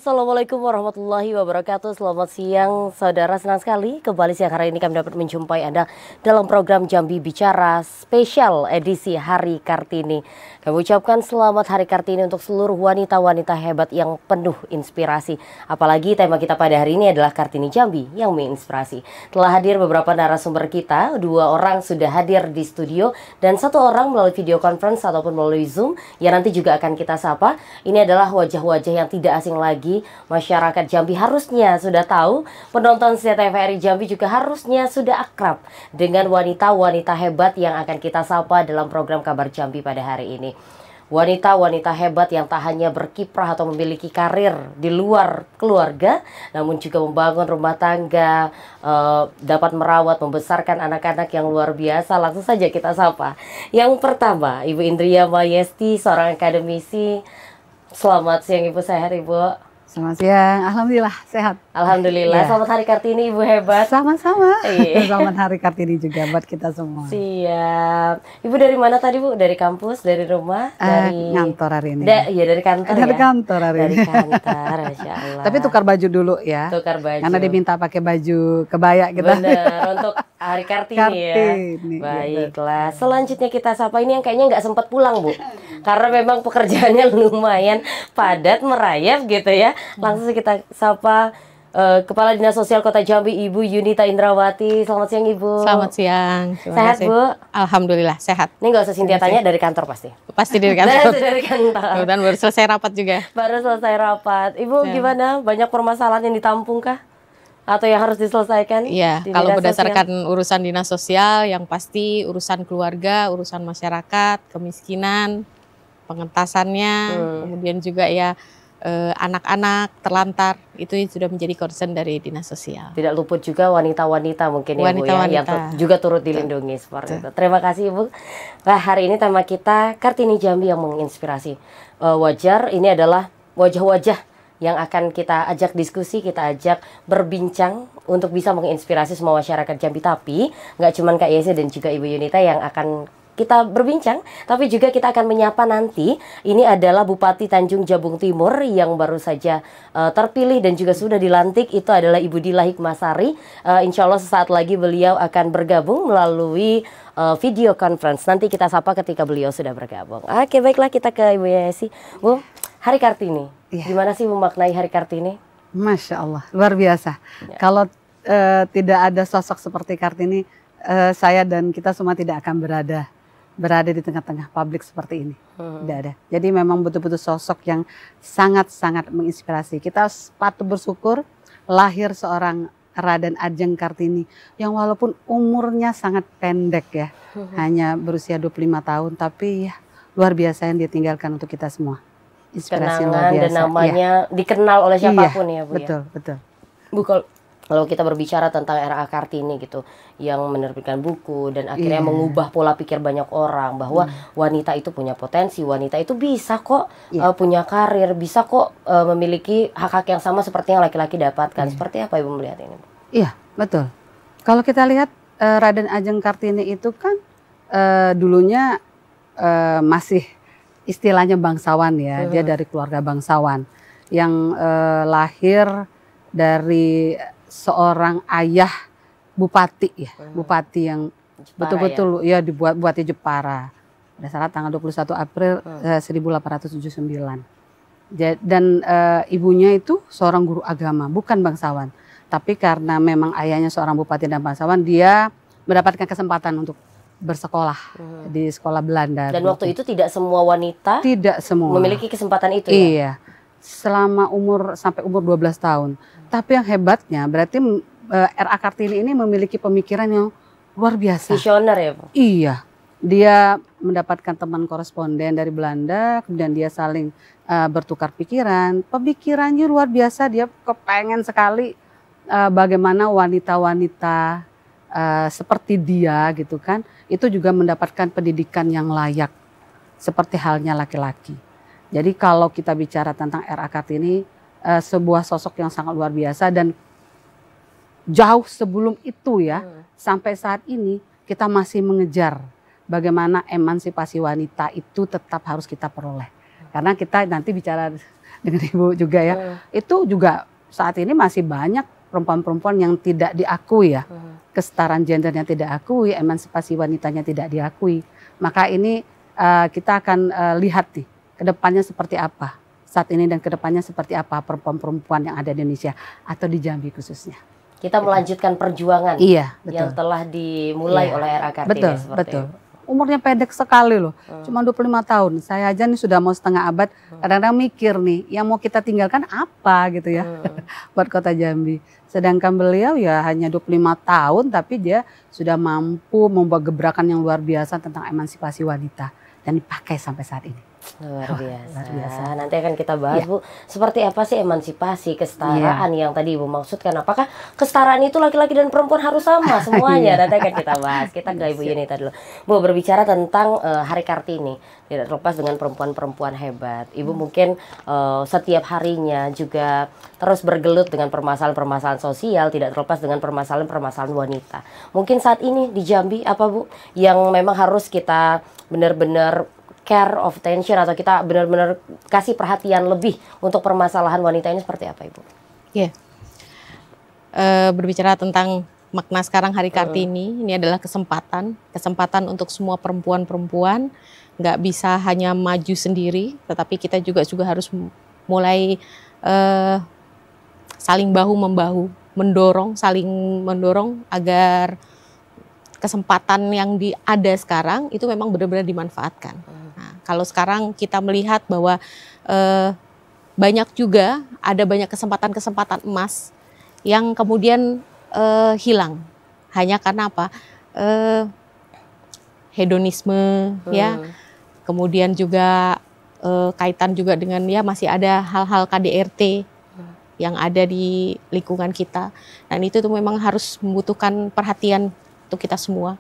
Assalamualaikum warahmatullahi wabarakatuh. Selamat siang saudara, senang sekali kembali siang hari ini kami dapat menjumpai Anda dalam program Jambi Bicara spesial edisi Hari Kartini. Kami ucapkan selamat Hari Kartini untuk seluruh wanita-wanita hebat yang penuh inspirasi. Apalagi tema kita pada hari ini adalah Kartini Jambi yang menginspirasi. Telah hadir beberapa narasumber kita, 2 orang sudah hadir di studio dan 1 orang melalui video conference ataupun melalui Zoom yang nanti juga akan kita sapa. Ini adalah wajah-wajah yang tidak asing lagi. Masyarakat Jambi harusnya sudah tahu, penonton setia TVRI Jambi juga harusnya sudah akrab dengan wanita-wanita hebat yang akan kita sapa dalam program Kabar Jambi pada hari ini. Wanita-wanita hebat yang tak hanya berkiprah atau memiliki karir di luar keluarga, namun juga membangun rumah tangga, dapat merawat, membesarkan anak-anak yang luar biasa. Langsung saja kita sapa. Yang pertama, Ibu Indria Mayesti, seorang akademisi. Selamat siang Ibu, sehat Ibu? Selamat siang, alhamdulillah sehat. Alhamdulillah, selamat Hari Kartini Ibu, hebat. Sama-sama, selamat Hari Kartini juga buat kita semua. Siap. Ibu dari mana tadi Bu? Dari kampus, dari rumah? Dari kantor hari ini. Iya dari kantor dari kantor hari ini. Dari kantor, Masya Allah. Tapi tukar baju dulu ya. Tukar baju. Karena diminta pakai baju kebaya kita. Benar, untuk Hari Kartini ya. Baiklah, selanjutnya kita sapa ini yang kayaknya nggak sempat pulang Bu. Karena memang pekerjaannya lumayan padat, merayap gitu ya. Langsung kita sapa Kepala Dinas Sosial Kota Jambi, Ibu Yunita Indrawati. Selamat siang Ibu. Selamat siang. Sehat Bu? Alhamdulillah sehat. Ini nggak usah Cynthia tanya, dari kantor pasti. Pasti dari kantor. Dari kantor. Dan baru selesai rapat juga. Baru selesai rapat. Ibu gimana? Banyak permasalahan yang ditampung kah? Atau yang harus diselesaikan? Iya, kalau berdasarkan urusan dinas sosial, yang pasti urusan keluarga, urusan masyarakat, kemiskinan, pengentasannya, kemudian juga ya anak-anak terlantar, itu sudah menjadi concern dari dinas sosial. Tidak luput juga wanita-wanita mungkin ya Bu ya, yang juga turut dilindungi seperti itu. Terima kasih Ibu. Nah, hari ini tema kita Kartini Jambi yang menginspirasi. Wajar ini adalah wajah-wajah yang akan kita ajak diskusi, kita ajak berbincang untuk bisa menginspirasi semua masyarakat Jambi. Tapi nggak cuma Kak Yesi dan juga Ibu Yunita yang akan kita berbincang, tapi juga kita akan menyapa nanti. Ini adalah Bupati Tanjung Jabung Timur yang baru saja terpilih dan juga sudah dilantik. Itu adalah Ibu Dila Hikmasari. Insya Allah sesaat lagi beliau akan bergabung melalui video conference. Nanti kita sapa ketika beliau sudah bergabung. Oke, baiklah, kita ke Ibu Yesi. Bu, Hari Kartini, gimana sih memaknai Hari Kartini? Masya Allah, luar biasa. Kalau tidak ada sosok seperti Kartini, saya dan kita semua tidak akan berada di tengah-tengah publik seperti ini. Tidak ada. Jadi memang betul-betul sosok yang sangat-sangat menginspirasi. Kita patut bersyukur lahir seorang Raden Ajeng Kartini yang walaupun umurnya sangat pendek ya, hanya berusia 25 tahun, tapi ya luar biasa yang dia tinggalkan untuk kita semua. Inspirasi luar biasa. Dan namanya dikenal oleh siapapun ya Bu. Betul, ya? betul. Bu, kalau kita berbicara tentang RA Kartini gitu, yang menerbitkan buku dan akhirnya mengubah pola pikir banyak orang bahwa wanita itu punya potensi, wanita itu bisa kok punya karir, bisa kok memiliki hak-hak yang sama seperti yang laki-laki dapatkan. Seperti apa Ibu melihat ini? Iya, betul. Kalau kita lihat Raden Ajeng Kartini itu kan dulunya masih istilahnya bangsawan ya, dia dari keluarga bangsawan yang lahir dari seorang ayah bupati ya, bupati yang betul-betul ya dibuat Bupati Jepara pada saat tanggal 21 April 1879. Dan ibunya itu seorang guru agama, bukan bangsawan. Tapi karena memang ayahnya seorang bupati dan bangsawan, dia mendapatkan kesempatan untuk bersekolah di sekolah Belanda. Dan waktu itu tidak semua wanita memiliki kesempatan itu ya? Iya, selama sampai umur 12 tahun. Tapi yang hebatnya berarti RA Kartini ini memiliki pemikiran yang luar biasa. Visioner ya Bu? Iya, dia mendapatkan teman koresponden dari Belanda, kemudian dia saling bertukar pikiran. Pemikirannya luar biasa, dia kepengen sekali bagaimana wanita-wanita seperti dia gitu kan, itu juga mendapatkan pendidikan yang layak seperti halnya laki-laki. Jadi kalau kita bicara tentang RA Kartini, sebuah sosok yang sangat luar biasa, dan jauh sebelum itu ya, sampai saat ini kita masih mengejar bagaimana emansipasi wanita itu tetap harus kita peroleh. Karena kita nanti bicara dengan Ibu juga ya. Itu juga saat ini masih banyak perempuan-perempuan yang tidak diakui ya. Kesetaraan gendernya tidak diakui, emansipasi wanitanya tidak diakui. Maka ini kita akan lihat nih ke depannya seperti apa saat ini dan ke depannya seperti apa perempuan-perempuan yang ada di Indonesia atau di Jambi khususnya. Kita melanjutkan perjuangan yang telah dimulai oleh RA Kartini. Betul. Umurnya pendek sekali loh, cuma 25 tahun. Saya aja nih sudah mau setengah abad, kadang-kadang mikir nih, yang mau kita tinggalkan apa gitu ya, buat kota Jambi. Sedangkan beliau ya hanya 25 tahun, tapi dia sudah mampu membuat gebrakan yang luar biasa tentang emansipasi wanita. Dan dipakai sampai saat ini. Luar biasa. Nanti akan kita bahas Bu, seperti apa sih emansipasi, kesetaraan yang tadi Ibu maksudkan. Apakah kesetaraan itu laki-laki dan perempuan harus sama semuanya? Nanti akan kita bahas. Kita ke Ibu Yunita dulu. Bu, berbicara tentang Hari Kartini, tidak terlepas dengan perempuan-perempuan hebat. Ibu mungkin setiap harinya juga terus bergelut dengan permasalahan-permasalahan sosial, tidak terlepas dengan permasalahan-permasalahan wanita. Mungkin saat ini di Jambi apa Bu yang memang harus kita benar-benar care of attention atau kita benar-benar kasih perhatian lebih untuk permasalahan wanita ini seperti apa Ibu? Berbicara tentang makna sekarang Hari Kartini, ini adalah kesempatan untuk semua perempuan-perempuan, nggak bisa hanya maju sendiri, tetapi kita juga harus mulai saling bahu-membahu, saling mendorong agar kesempatan yang ada sekarang itu memang benar-benar dimanfaatkan. Nah, kalau sekarang kita melihat bahwa banyak kesempatan-kesempatan emas yang kemudian hilang hanya karena apa? Hedonisme, ya. Kemudian juga kaitan juga dengan ya masih ada hal-hal KDRT yang ada di lingkungan kita, dan itu tuh memang harus membutuhkan perhatian untuk kita semua.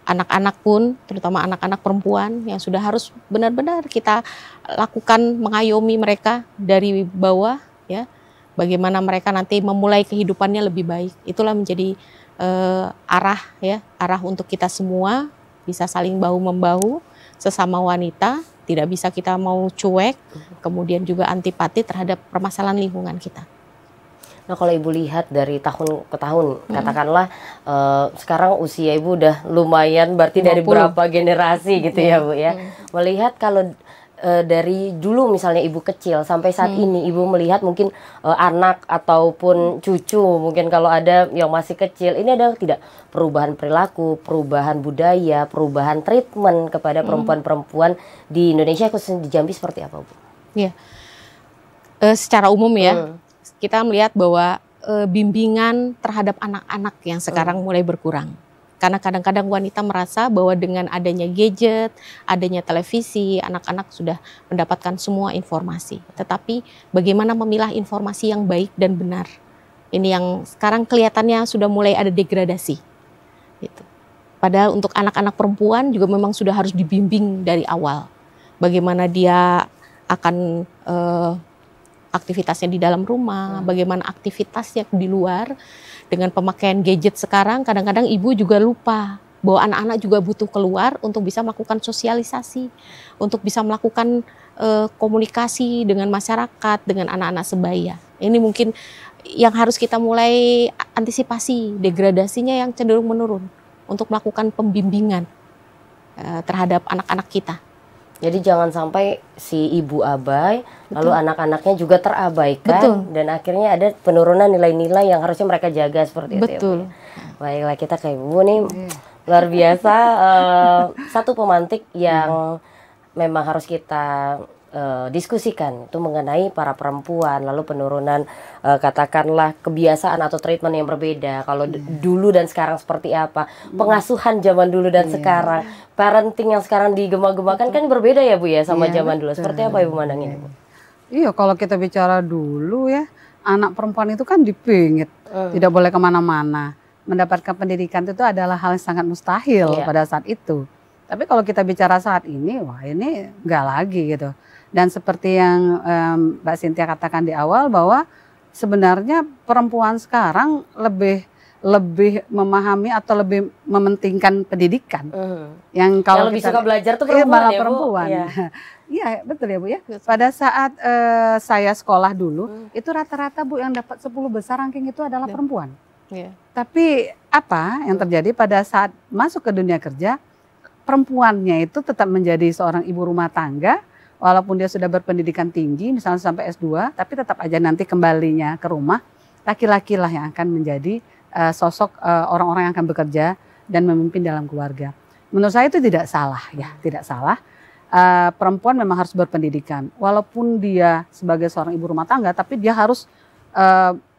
Anak-anak pun, terutama anak-anak perempuan yang sudah harus benar-benar kita lakukan, mengayomi mereka dari bawah, ya, bagaimana mereka nanti memulai kehidupannya lebih baik. Itulah menjadi arah untuk kita semua, bisa saling bahu-membahu sesama wanita, tidak bisa kita mau cuek, kemudian juga antipati terhadap permasalahan lingkungan kita. Nah, kalau Ibu lihat dari tahun ke tahun, katakanlah sekarang usia Ibu udah lumayan, berarti 50. Dari berapa generasi gitu ya Bu ya. Melihat kalau dari dulu misalnya Ibu kecil sampai saat ini Ibu melihat mungkin anak ataupun cucu, mungkin kalau ada yang masih kecil, ini ada tidak perubahan perilaku, perubahan budaya, perubahan treatment kepada perempuan-perempuan di Indonesia khususnya di Jambi seperti apa Bu? Iya, secara umum ya. Kita melihat bahwa bimbingan terhadap anak-anak yang sekarang mulai berkurang. Karena kadang-kadang wanita merasa bahwa dengan adanya gadget, adanya televisi, anak-anak sudah mendapatkan semua informasi. Tetapi bagaimana memilah informasi yang baik dan benar? Ini yang sekarang kelihatannya sudah mulai ada degradasi. Gitu. Padahal untuk anak-anak perempuan juga memang sudah harus dibimbing dari awal. Bagaimana dia akan aktivitasnya di dalam rumah, bagaimana aktivitasnya di luar. Dengan pemakaian gadget sekarang, kadang-kadang ibu juga lupa bahwa anak-anak juga butuh keluar untuk bisa melakukan sosialisasi, untuk bisa melakukan komunikasi dengan masyarakat, dengan anak-anak sebaya. Ini mungkin yang harus kita mulai antisipasi, degradasinya yang cenderung menurun, untuk melakukan pembimbingan terhadap anak-anak kita. Jadi jangan sampai si ibu abai, lalu anak-anaknya juga terabaikan, dan akhirnya ada penurunan nilai-nilai yang harusnya mereka jaga seperti itu. Betul. Ya, baiklah, kita ke Ibu nih, luar biasa, satu pemantik yang memang harus kita diskusikan itu mengenai para perempuan, lalu penurunan katakanlah kebiasaan atau treatment yang berbeda. Kalau dulu dan sekarang seperti apa, pengasuhan zaman dulu dan sekarang, parenting yang sekarang digema-gemakan kan berbeda ya Bu ya sama zaman dulu. Seperti apa Ibu mandangin Bu? Iya, kalau kita bicara dulu ya, anak perempuan itu kan dipingit, tidak boleh kemana-mana. Mendapatkan pendidikan itu adalah hal yang sangat mustahil pada saat itu. Tapi kalau kita bicara saat ini, wah ini enggak lagi gitu. Dan seperti yang Mbak Cynthia katakan di awal bahwa sebenarnya perempuan sekarang lebih memahami atau lebih mementingkan pendidikan. Yang kalau lebih kita suka belajar tuh perempuan malah ya, perempuan. Bu? Iya betul ya Bu ya. Pada saat saya sekolah dulu, itu rata-rata Bu yang dapat 10 besar ranking itu adalah perempuan. Tapi apa yang terjadi pada saat masuk ke dunia kerja, perempuannya itu tetap menjadi seorang ibu rumah tangga, walaupun dia sudah berpendidikan tinggi, misalnya sampai S2, tapi tetap aja nanti kembalinya ke rumah, laki-laki lah yang akan menjadi sosok orang-orang yang akan bekerja dan memimpin dalam keluarga. Menurut saya itu tidak salah ya, tidak salah. Perempuan memang harus berpendidikan, walaupun dia sebagai seorang ibu rumah tangga, tapi dia harus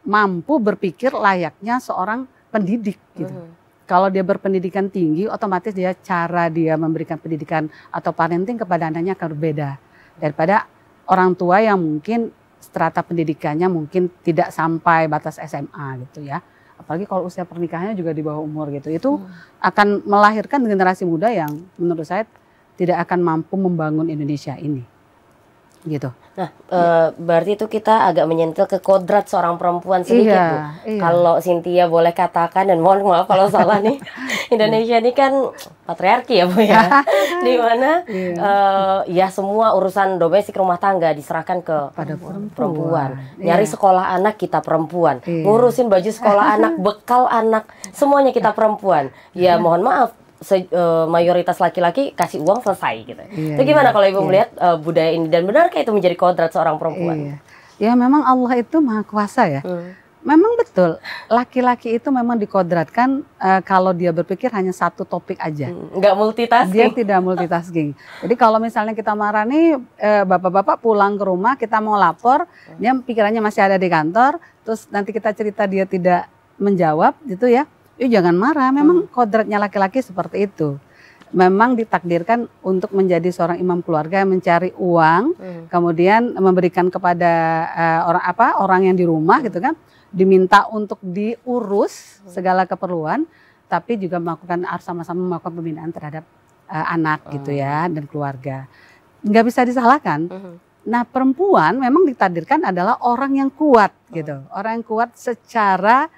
mampu berpikir layaknya seorang pendidik gitu. Kalau dia berpendidikan tinggi, otomatis cara dia memberikan pendidikan atau parenting kepada anaknya akan berbeda daripada orang tua yang mungkin strata pendidikannya mungkin tidak sampai batas SMA gitu ya. Apalagi kalau usia pernikahannya juga di bawah umur gitu. Itu akan melahirkan generasi muda yang menurut saya tidak akan mampu membangun Indonesia ini. Gitu. Nah, berarti itu kita agak menyentil ke kodrat seorang perempuan sedikit, Bu. Kalau Cynthia boleh katakan, dan mohon maaf kalau salah nih, Indonesia ini kan patriarki ya Bu ya, di mana ya semua urusan domestik rumah tangga diserahkan kepada perempuan. Nyari sekolah anak kita perempuan, ngurusin baju sekolah anak, bekal anak, semuanya kita perempuan. Ya mohon maaf, mayoritas laki-laki kasih uang selesai gitu. Itu gimana kalau Ibu melihat budaya ini, dan benarkah itu menjadi kodrat seorang perempuan? Ya memang Allah itu maha kuasa ya. Memang betul, laki-laki itu memang dikodratkan kalau dia berpikir hanya satu topik aja. Nggak multitasking. Dia tidak multitasking. Jadi kalau misalnya kita marah nih, bapak-bapak pulang ke rumah, kita mau lapor, dia pikirannya masih ada di kantor, terus nanti kita cerita dia tidak menjawab gitu ya. Jangan marah, memang kodratnya laki-laki seperti itu. Memang ditakdirkan untuk menjadi seorang imam keluarga yang mencari uang, kemudian memberikan kepada orang yang di rumah gitu kan, diminta untuk diurus segala keperluan, tapi juga melakukan sama-sama melakukan pembinaan terhadap anak gitu ya dan keluarga. Nggak bisa disalahkan. Nah perempuan memang ditakdirkan adalah orang yang kuat gitu, orang yang kuat secara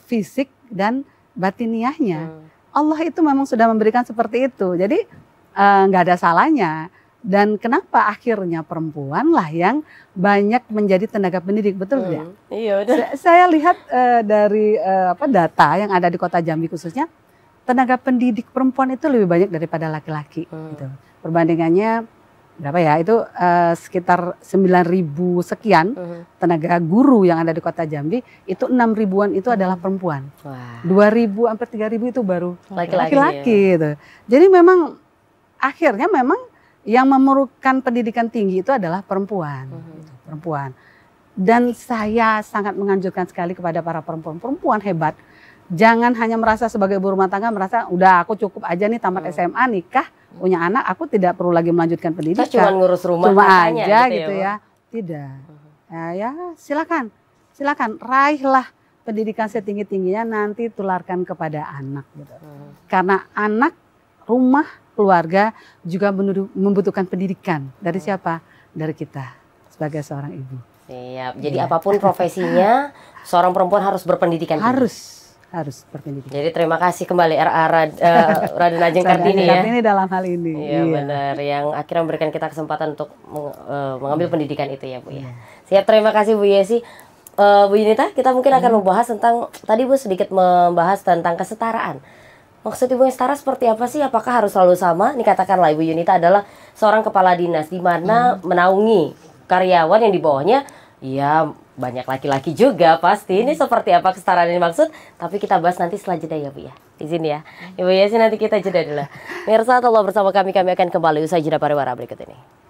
fisik dan batiniahnya. Allah itu memang sudah memberikan seperti itu. Jadi nggak ada salahnya. Dan kenapa akhirnya perempuan lah yang banyak menjadi tenaga pendidik, betul tidak? Iya betul. Saya lihat dari data yang ada di Kota Jambi khususnya, tenaga pendidik perempuan itu lebih banyak daripada laki-laki. Gitu. Perbandingannya berapa ya? Itu sekitar 9.000 sekian tenaga guru yang ada di Kota Jambi, itu 6.000-an itu adalah perempuan. 2.000 sampai 3.000 itu baru laki-laki gitu. Jadi memang akhirnya memang yang memerlukan pendidikan tinggi itu adalah perempuan. Gitu, perempuan. Dan saya sangat menganjurkan sekali kepada para perempuan hebat. Jangan hanya merasa sebagai ibu rumah tangga, merasa udah aku cukup aja nih tamat SMA, nikah, punya anak, aku tidak perlu lagi melanjutkan pendidikan. Cuma ngurus rumah aja gitu ya. Tidak. Ya silakan raihlah pendidikan setinggi-tingginya, nanti tularkan kepada anak gitu. Karena anak, rumah, keluarga juga membutuhkan pendidikan. Dari siapa? Dari kita sebagai seorang ibu. Siap. Jadi apapun profesinya, seorang perempuan harus berpendidikan. Harus berpendidikan. Jadi terima kasih kembali Raden Ajeng Kartini ya. Kartini dalam hal ini. Iya benar, yang akhirnya memberikan kita kesempatan untuk mengambil pendidikan itu ya Bu ya. Siap, terima kasih Bu Yesi. Bu Yunita, kita mungkin akan membahas tentang, tadi Bu sedikit membahas tentang kesetaraan. Maksud Ibu yang setara seperti apa sih? Apakah harus selalu sama? Ini katakanlah Ibu Yunita adalah seorang kepala dinas di mana menaungi karyawan yang di bawahnya, ya banyak laki-laki juga pasti. Ini seperti apa kesetaraan ini maksud? Tapi kita bahas nanti setelah jeda ya Bu ya. Izin ya. Ibu Yesi, nanti kita jeda dulu. Mirsa, tetaplah bersama kami akan kembali usai jeda pariwara berikut ini.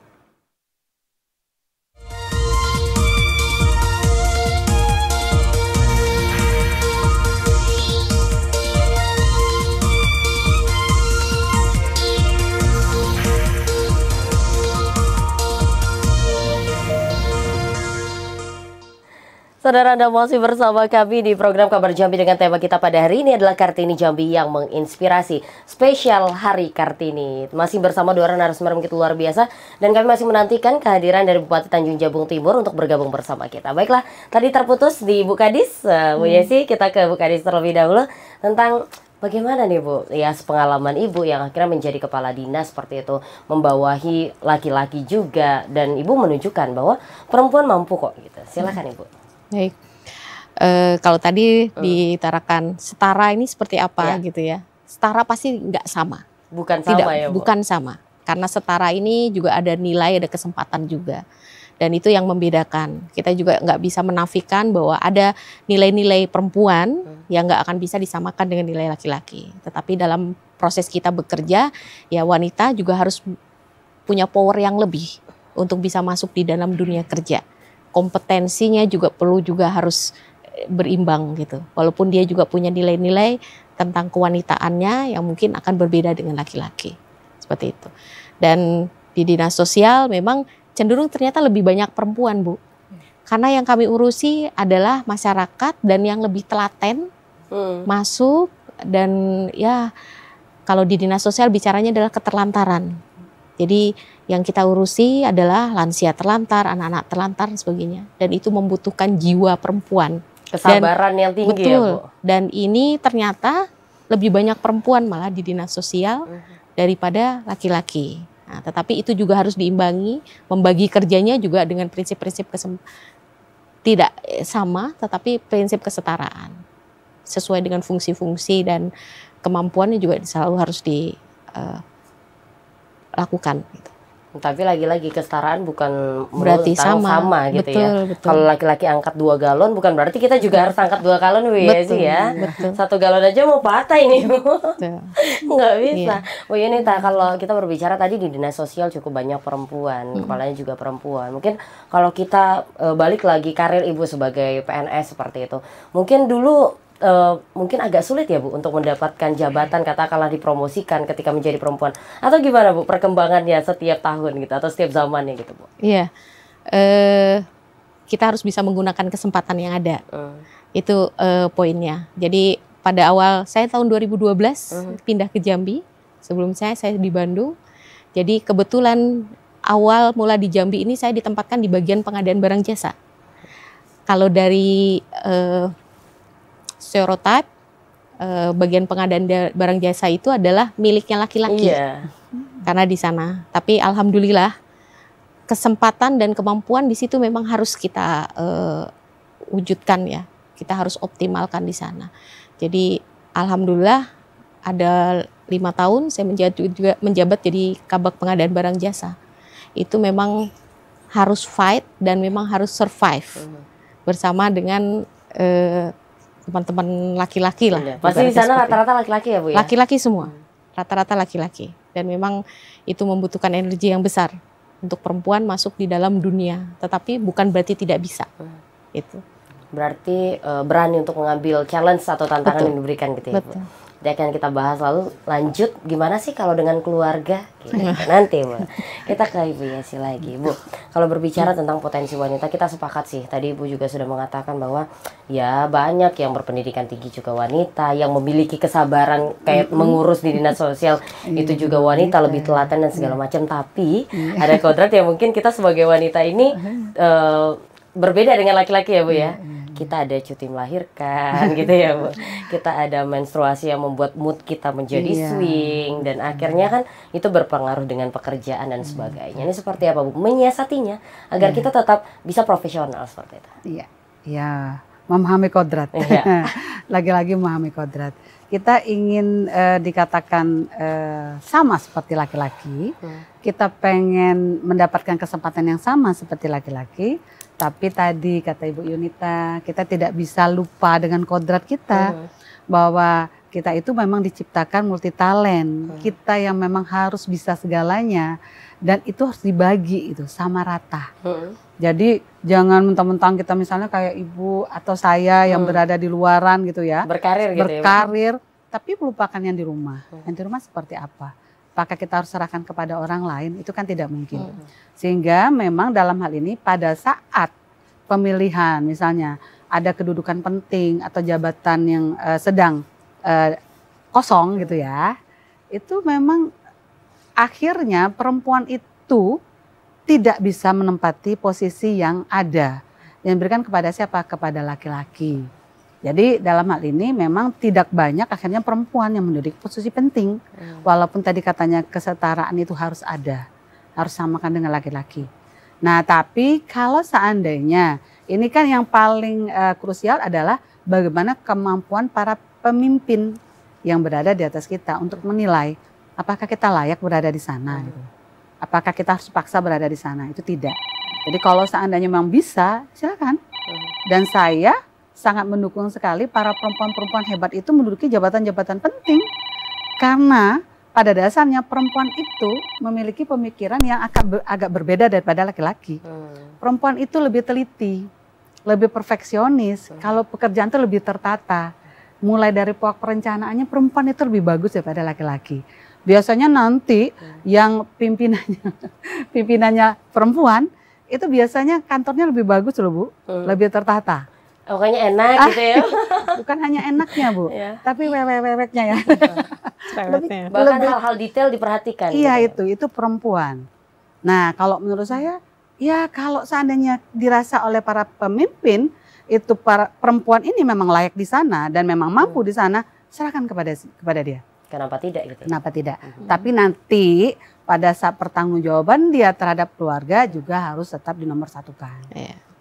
Saudara, Anda masih bersama kami di program Kabar Jambi dengan tema kita pada hari ini adalah Kartini Jambi yang menginspirasi. Spesial Hari Kartini. Masih bersama dua narasumber begitu luar biasa, dan kami masih menantikan kehadiran dari Bupati Tanjung Jabung Timur untuk bergabung bersama kita. Baiklah, tadi terputus di Bu Kadis, Bu Yesi, kita ke Bu Kadis terlebih dahulu tentang Bagaimana nih Bu, ya pengalaman Ibu yang akhirnya menjadi kepala dinas seperti itu, membawahi laki-laki juga, dan Ibu menunjukkan bahwa perempuan mampu kok gitu. Silakan Ibu. Baik. Kalau tadi ditarakan setara ini seperti apa gitu ya? Setara pasti nggak sama. Bukan Tidak, sama ya Bu? bukan sama. Karena setara ini juga ada nilai, ada kesempatan juga. Dan itu yang membedakan. Kita juga nggak bisa menafikan bahwa ada nilai-nilai perempuan yang nggak akan bisa disamakan dengan nilai laki-laki. Tetapi dalam proses kita bekerja, ya wanita juga harus punya power yang lebih untuk bisa masuk di dalam dunia kerja. Kompetensinya juga perlu juga harus berimbang gitu. Walaupun dia juga punya nilai-nilai tentang kewanitaannya yang mungkin akan berbeda dengan laki-laki. Seperti itu. Dan di dinas sosial memang cenderung ternyata lebih banyak perempuan, Bu. Karena yang kami urusi adalah masyarakat dan yang lebih telaten masuk, dan ya kalau di dinas sosial bicaranya adalah keterlantaran. Jadi yang kita urusi adalah lansia terlantar, anak-anak terlantar dan sebagainya. Dan itu membutuhkan jiwa perempuan. Kesabaran yang tinggi betul, ya Bu. Dan ini ternyata lebih banyak perempuan malah di dinas sosial daripada laki-laki. Nah, tetapi itu juga harus diimbangi, membagi kerjanya juga dengan prinsip-prinsip tidak sama, tetapi prinsip kesetaraan. Sesuai dengan fungsi-fungsi dan kemampuannya juga selalu harus dilakukan. Gitu. Tapi lagi-lagi kesetaraan bukan berarti sama gitu betul, ya. Betul. Kalau laki-laki angkat 2 galon bukan berarti kita juga harus angkat 2 galon sih ya. Betul. 1 galon aja mau patah ini. Nggak bisa. Iya. Oh Yunita, kalau kita berbicara tadi di dinas sosial cukup banyak perempuan, kepalanya juga perempuan. Mungkin kalau kita balik lagi karir Ibu sebagai PNS seperti itu. Mungkin dulu mungkin agak sulit ya Bu untuk mendapatkan jabatan, katakanlah dipromosikan ketika menjadi perempuan, atau gimana Bu perkembangannya setiap tahun gitu atau setiap zamannya gitu Bu? Iya, kita harus bisa menggunakan kesempatan yang ada, itu poinnya. Jadi pada awal saya tahun 2012 pindah ke Jambi, sebelum saya di Bandung. Jadi kebetulan awal mula di Jambi ini saya ditempatkan di bagian pengadaan barang jasa. Kalau dari stereotip, bagian pengadaan barang jasa itu adalah miliknya laki-laki. Karena di sana. Tapi alhamdulillah kesempatan dan kemampuan di situ memang harus kita wujudkan ya. Kita harus optimalkan di sana. Jadi alhamdulillah ada 5 tahun saya menjabat jadi kabag pengadaan barang jasa. Itu memang harus fight dan memang harus survive bersama dengan teman-teman laki-laki lah. Pasti di sana rata-rata laki-laki ya Bu ya? Laki-laki semua, rata-rata laki-laki. Dan memang itu membutuhkan energi yang besar untuk perempuan masuk di dalam dunia. Tetapi bukan berarti tidak bisa. Itu. Berarti berani untuk mengambil challenge atau tantangan yang diberikan gitu ya Bu? Nanti akan kita bahas, lalu lanjut gimana sih kalau dengan keluarga gitu. Nanti Bu. Kita ke Ibu Yesi lagi Bu. Kalau berbicara tentang potensi wanita, kita sepakat sih tadi Ibu juga sudah mengatakan bahwa ya banyak yang berpendidikan tinggi juga wanita, yang memiliki kesabaran kayak mengurus di dinas sosial itu juga wanita, lebih telaten dan segala macam. Tapi ada kodrat yang mungkin kita sebagai wanita ini berbeda dengan laki-laki ya Bu ya. Kita ada cuti melahirkan gitu ya Bu. Kita ada menstruasi yang membuat mood kita menjadi swing, dan akhirnya kan itu berpengaruh dengan pekerjaan dan sebagainya. Ini seperti apa Bu menyiasatinya agar kita tetap bisa profesional seperti itu? Iya, ya, memahami kodrat. Lagi-lagi memahami kodrat. Kita ingin dikatakan sama seperti laki-laki. Kita pengen mendapatkan kesempatan yang sama seperti laki-laki. Tapi tadi kata Ibu Yunita, kita tidak bisa lupa dengan kodrat kita, bahwa kita itu memang diciptakan multi talent. Kita yang memang harus bisa segalanya, dan itu harus dibagi itu sama rata. Jadi jangan mentang-mentang kita misalnya kayak Ibu atau saya yang berada di luaran gitu ya, berkarir gitu ya, tapi melupakan yang di rumah. Yang di rumah seperti apa? Apakah kita harus serahkan kepada orang lain? Itu kan tidak mungkin. Sehingga memang dalam hal ini pada saat pemilihan misalnya ada kedudukan penting atau jabatan yang sedang kosong gitu ya, itu memang akhirnya perempuan itu tidak bisa menempati posisi yang ada, yang diberikan kepada siapa? Kepada laki-laki. Jadi dalam hal ini memang tidak banyak akhirnya perempuan yang menduduki posisi penting. Walaupun tadi katanya kesetaraan itu harus ada, harus samakan dengan laki-laki. Nah tapi kalau seandainya, ini kan yang paling krusial adalah bagaimana kemampuan para pemimpin yang berada di atas kita untuk menilai apakah kita layak berada di sana. Gitu. Apakah kita harus paksa berada di sana, itu tidak. Jadi kalau seandainya memang bisa, silakan. Dan saya sangat mendukung sekali para perempuan-perempuan hebat itu menduduki jabatan-jabatan penting. Karena pada dasarnya perempuan itu memiliki pemikiran yang agak berbeda daripada laki-laki. Perempuan itu lebih teliti, lebih perfeksionis. Kalau pekerjaan itu lebih tertata. Mulai dari pokok perencanaannya perempuan itu lebih bagus daripada laki-laki. Biasanya nanti yang pimpinannya perempuan itu biasanya kantornya lebih bagus loh Bu, lebih tertata. Pokoknya enak gitu ya. Bukan hanya enaknya Bu, tapi wewek-weweknya ya. Bahkan hal-hal detail diperhatikan. Iya gitu. itu perempuan. Nah kalau menurut saya, ya kalau seandainya dirasa oleh para pemimpin, itu para perempuan ini memang layak di sana dan memang mampu di sana, serahkan kepada dia. Kenapa tidak gitu? Kenapa tidak? Tapi nanti pada saat pertanggungjawaban dia terhadap keluarga juga harus tetap dinomorsatukan.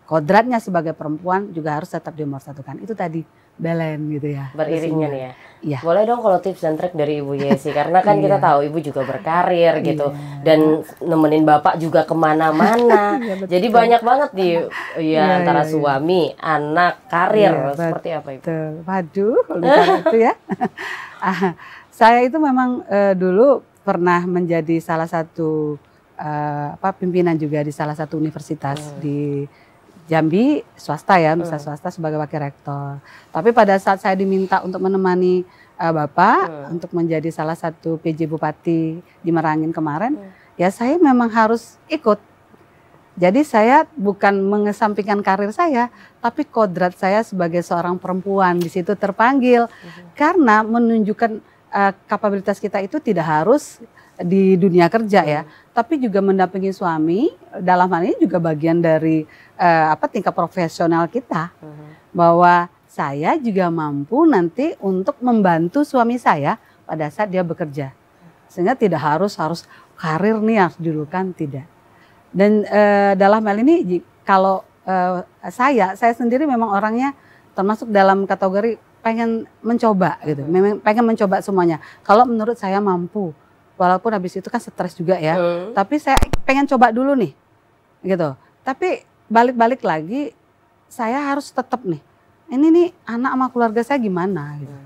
Kodratnya sebagai perempuan juga harus tetap dinomorsatukan. Itu tadi balance gitu ya. Beriringnya nih ya. Iya. Boleh dong kalau tips dan trik dari Ibu Yesi, karena kan kita tahu Ibu juga berkarir gitu dan nemenin Bapak juga kemana-mana. Jadi banyak banget antara suami, anak, karir seperti apa Ibu? Waduh, kalau itu ya. Saya itu memang dulu pernah menjadi salah satu pimpinan juga di salah satu universitas di Jambi, swasta ya, universitas swasta sebagai wakil rektor. Tapi pada saat saya diminta untuk menemani Bapak untuk menjadi salah satu PJ Bupati di Merangin kemarin, ya saya memang harus ikut. Jadi saya bukan mengesampingkan karir saya, tapi kodrat saya sebagai seorang perempuan di situ terpanggil karena menunjukkan kapabilitas kita itu tidak harus di dunia kerja ya, tapi juga mendampingi suami. Dalam hal ini juga bagian dari tingkat profesional kita, bahwa saya juga mampu nanti untuk membantu suami saya pada saat dia bekerja, sehingga tidak harus karir nih harus didulukan, tidak. Dan dalam hal ini kalau saya sendiri memang orangnya termasuk dalam kategori pengen mencoba gitu, memang pengen mencoba semuanya. Kalau menurut saya mampu, walaupun habis itu kan stres juga ya, tapi saya pengen coba dulu nih, gitu. Tapi balik-balik lagi, saya harus tetap nih, ini nih anak sama keluarga saya gimana gitu.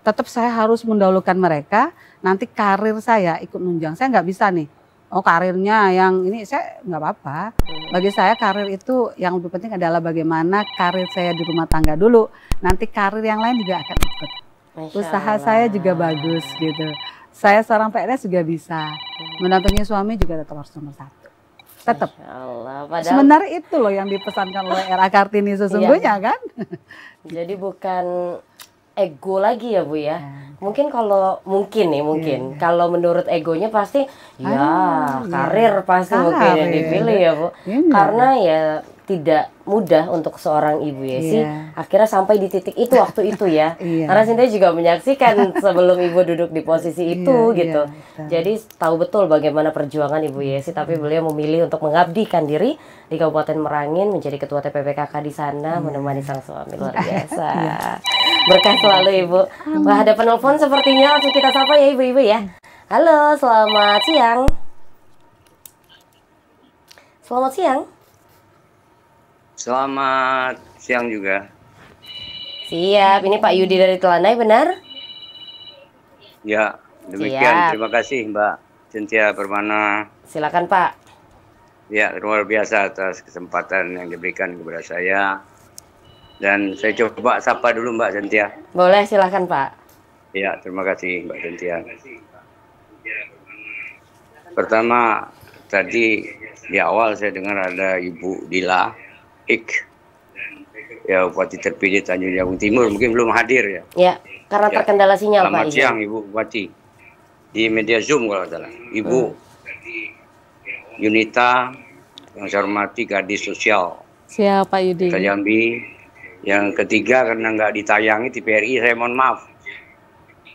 Tetap saya harus mendahulukan mereka, nanti karir saya ikut nunjang. Saya nggak bisa nih, karirnya yang ini saya nggak apa-apa. Bagi saya karir itu yang lebih penting adalah bagaimana karir saya di rumah tangga dulu. Nanti karir yang lain juga akan ikut. Usaha saya juga bagus gitu. Saya seorang PNS juga bisa. Mendampingi suami juga tetap harus nomor 1. Tetap. Sebenarnya itu loh yang dipesankan oleh RA Kartini sesungguhnya kan. Jadi bukan ego lagi ya Bu ya. Mungkin kalau kalau menurut egonya pasti karir pasti mungkin yang dipilih ya Bu. Karena ya tidak mudah untuk seorang Ibu Yesi akhirnya sampai di titik itu waktu itu ya. Karena Sinta juga menyaksikan sebelum Ibu duduk di posisi itu gitu. Jadi tahu betul bagaimana perjuangan Ibu Yesi, tapi beliau memilih untuk mengabdikan diri di Kabupaten Merangin menjadi ketua TPPKK di sana menemani sang suami. Luar biasa. Berkah selalu Ibu. Wah, ada penelpon sepertinya, langsung kita sapa ya Ibu-ibu ya. Halo, selamat siang. Selamat siang. Selamat siang juga. Siap, ini Pak Yudi dari Telanai, benar? Ya, demikian. Terima kasih Mbak Cynthia Permana. Silakan Pak. Ya, luar biasa atas kesempatan yang diberikan kepada saya. Dan saya coba sapa dulu Mbak Cynthia. Boleh, silakan Pak. Ya, terima kasih Mbak Cynthia. Pertama, tadi di awal saya dengar ada Ibu Dila Ik, ya Bupati terpilih Tanjung Jabung Timur, mungkin belum hadir ya. Ya, karena terkendala sinyal Pak. Selamat siang Ibu Bupati. Di media Zoom kalau salah. Ibu Yunita, yang saya hormati gadis sosial. Siap Pak Yudi. Kota Jambi, Yang ketiga karena nggak ditayangi TVRI, saya mohon maaf.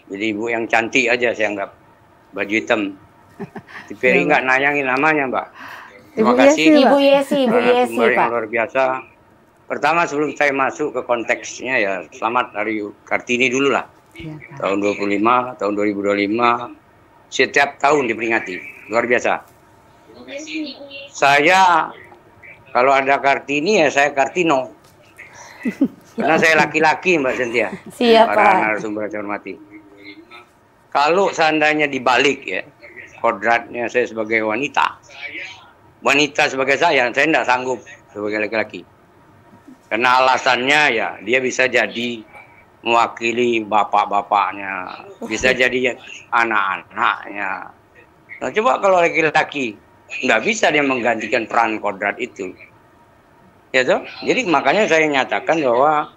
Jadi ibu yang cantik aja saya anggap, baju hitam. TVRI nggak nayangin namanya, Mbak. Terima kasih. Ibu Yesi, Sumber yang Pak. luar biasa. Pertama sebelum saya masuk ke konteksnya ya, selamat Hari Kartini dulu lah. Ya, Tahun 25, tahun 2025, setiap tahun diperingati. Luar biasa. Saya kalau ada Kartini ya saya Kartino. Karena saya laki-laki, Mbak Cynthia. Siap, Para Pak. narasumber saya hormati. Kalau seandainya dibalik ya, kodratnya saya sebagai wanita sebagai saya tidak sanggup sebagai laki-laki. Karena alasannya ya, dia bisa jadi mewakili bapak-bapaknya, bisa jadi anak-anaknya. Nah, coba kalau laki-laki, nggak bisa dia menggantikan peran kodrat itu. Ya toh? Jadi makanya saya nyatakan bahwa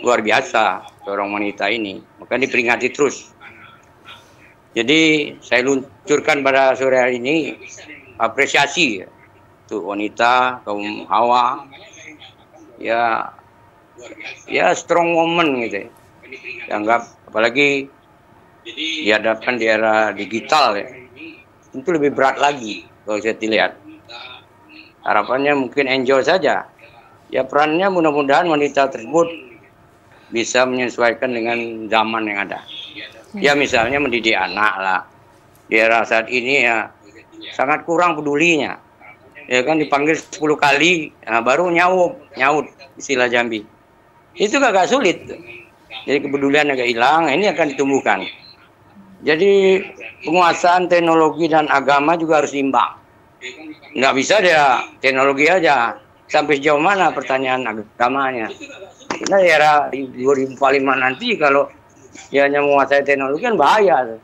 luar biasa seorang wanita ini, maka diperingati terus. Jadi saya luncurkan pada sore hari ini apresiasi untuk wanita kaum Hawa, ya strong woman gitu, dianggap apalagi dihadapkan di era digital ya, itu lebih berat lagi kalau saya dilihat. Harapannya mungkin enjoy saja, ya perannya mudah-mudahan wanita tersebut bisa menyesuaikan dengan zaman yang ada. Ya misalnya mendidik anak lah. Di era saat ini ya sangat kurang pedulinya. Ya kan dipanggil 10 kali, nah baru nyaut istilah Jambi. Itu agak sulit. Jadi kepedulian agak hilang, ini akan ditumbuhkan. Jadi penguasaan teknologi dan agama juga harus imbang. Nggak bisa dia teknologi aja. Sampai sejauh mana pertanyaan agamanya. Karena di era 2045 nanti kalau dia hanya menguasai teknologi kan bahaya.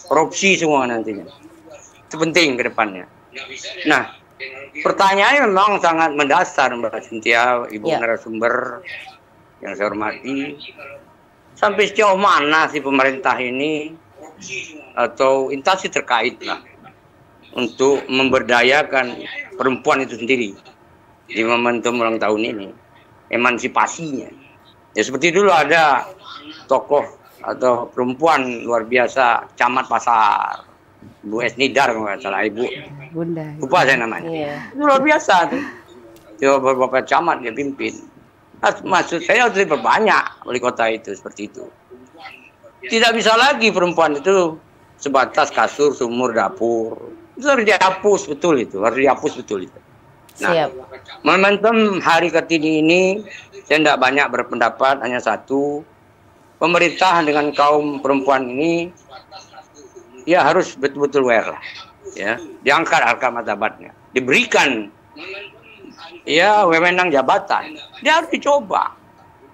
Korupsi semua nantinya. Itu penting ke depannya. Nah, pertanyaannya memang sangat mendasar Mbak Cynthia, Ibu narasumber yang saya hormati. Sampai sejauh mana sih pemerintah ini atau instansi terkait lah untuk memberdayakan perempuan itu sendiri di momentum ulang tahun ini, emansipasinya. Ya seperti dulu ada tokoh atau perempuan luar biasa, camat pasar, Bu Esnidar kalau nggak salah, Ibu Bunda. lupa saya namanya. Itu luar biasa tuh. Dia beberapa camat dia pimpin. Maksud saya harus diperbanyak wali kota itu seperti itu. Tidak bisa lagi perempuan itu sebatas kasur, sumur, dapur. Itu harus dihapus betul itu, harus dihapus betul itu. Nah, momentum Hari Kartini ini saya tidak banyak berpendapat, hanya satu. Pemerintah dengan kaum perempuan ini ya harus betul-betul aware lah, ya, diangkat harkat martabatnya, diberikan ya wewenang jabatan, dia harus dicoba.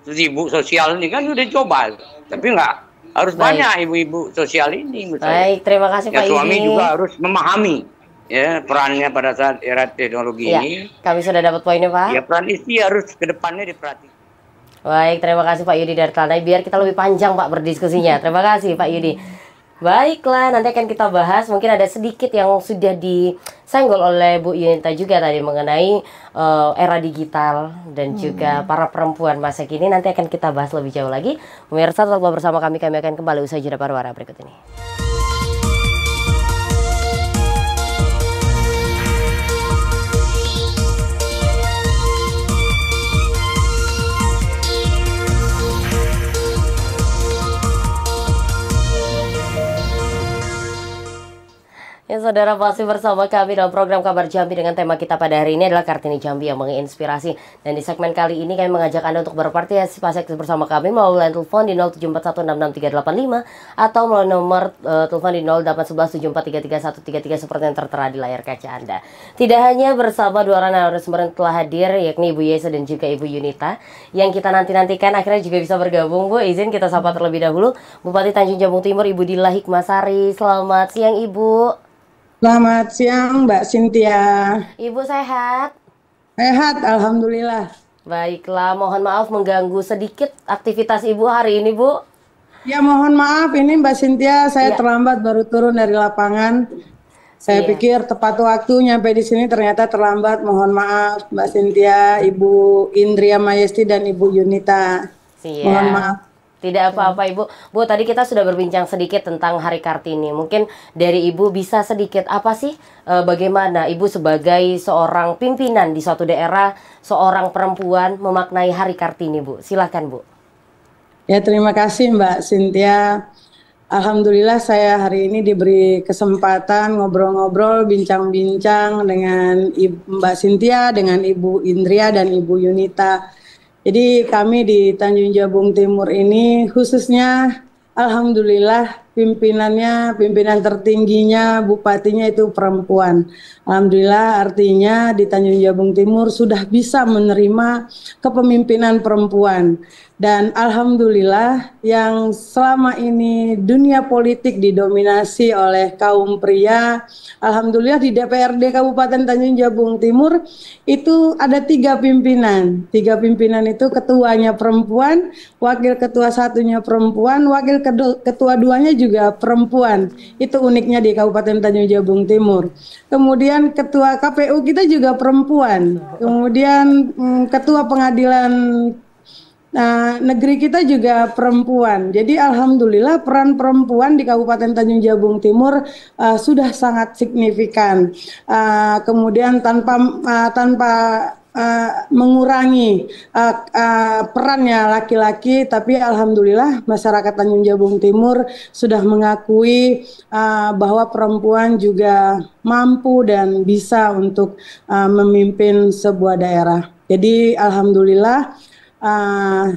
Terus ibu sosial ini kan sudah dicoba, tapi nggak harus banyak ibu-ibu sosial ini. Baik, terima kasih Pak Yudi. Suami juga harus memahami ya perannya pada saat era teknologi ini. Kami sudah dapat poinnya Pak. Ya peran istri harus kedepannya diperhatikan. Baik, terima kasih Pak Yudi dari Telanai. Biar kita lebih panjang Pak berdiskusinya. Terima kasih Pak Yudi. Baiklah, nanti akan kita bahas. Mungkin ada sedikit yang sudah disenggol oleh Bu Yunita juga tadi mengenai era digital dan juga para perempuan masa kini. Nanti akan kita bahas lebih jauh lagi. Pemirsa, tetaplah bersama kami. Kami akan kembali usai jeda pariwara berikut ini. Ya saudara, masih bersama kami dalam program Kabar Jambi dengan tema kita pada hari ini adalah Kartini Jambi yang menginspirasi. Dan di segmen kali ini kami mengajak Anda untuk berpartisipasi bersama kami melalui line telepon di 0741666385 atau melalui nomor telepon di 081174333133 seperti yang tertera di layar kaca Anda. Tidak hanya bersama dua orang narasumber yang telah hadir, yakni Ibu Yesa dan juga Ibu Yunita, yang kita nantikan akhirnya juga bisa bergabung. Bu, izin kita sapa terlebih dahulu Bupati Tanjung Jabung Timur Ibu Dila Hikmasari. Selamat siang Ibu. Selamat siang Mbak Cynthia. Ibu sehat? Sehat, alhamdulillah. Baiklah, mohon maaf mengganggu sedikit aktivitas Ibu hari ini, Bu. Ya mohon maaf, ini Mbak Cynthia, saya terlambat baru turun dari lapangan. Saya Iya. pikir tepat waktu nyampe di sini, ternyata terlambat. Mohon maaf Mbak Cynthia, Ibu Indria Mayesti dan Ibu Yunita. Mohon Iya. maaf. Tidak apa-apa Ibu. Bu, tadi kita sudah berbincang sedikit tentang Hari Kartini. Mungkin dari Ibu bisa sedikit apa sih bagaimana Ibu sebagai seorang pimpinan di suatu daerah, seorang perempuan memaknai Hari Kartini, Bu. Silakan, Bu. Ya, terima kasih Mbak Cynthia. Alhamdulillah saya hari ini diberi kesempatan ngobrol-ngobrol, bincang-bincang dengan Mbak Cynthia, dengan Ibu Indria dan Ibu Yunita. Jadi kami di Tanjung Jabung Timur ini khususnya alhamdulillah pimpinan tertingginya, bupatinya itu perempuan. Alhamdulillah artinya di Tanjung Jabung Timur sudah bisa menerima kepemimpinan perempuan. Dan alhamdulillah yang selama ini dunia politik didominasi oleh kaum pria, alhamdulillah di DPRD Kabupaten Tanjung Jabung Timur itu ada 3 pimpinan. 3 pimpinan itu ketuanya perempuan, wakil ketua satunya perempuan, wakil ketua duanya juga perempuan. Itu uniknya di Kabupaten Tanjung Jabung Timur. Kemudian ketua KPU kita juga perempuan. Kemudian ketua pengadilan negeri kita juga perempuan. Jadi alhamdulillah peran perempuan di Kabupaten Tanjung Jabung Timur sudah sangat signifikan. Kemudian tanpa mengurangi perannya laki-laki, tapi alhamdulillah masyarakat Tanjung Jabung Timur sudah mengakui bahwa perempuan juga mampu dan bisa untuk memimpin sebuah daerah. Jadi alhamdulillah.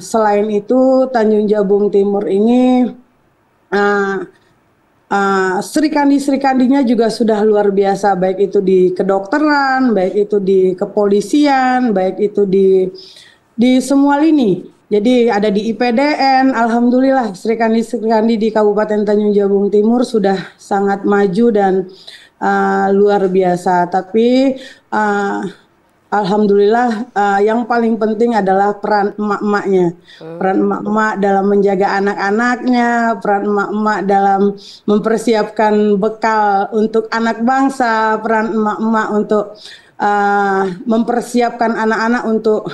Selain itu Tanjung Jabung Timur ini Serikandi-serikandinya juga sudah luar biasa, baik itu di kedokteran, baik itu di kepolisian, baik itu di semua lini. Jadi ada di IPDN, alhamdulillah serikandi-serikandi di Kabupaten Tanjung Jabung Timur sudah sangat maju dan luar biasa. Tapi alhamdulillah yang paling penting adalah peran emak-emaknya. Peran emak-emak dalam menjaga anak-anaknya, peran emak-emak dalam mempersiapkan bekal untuk anak bangsa, peran emak-emak untuk mempersiapkan anak-anak untuk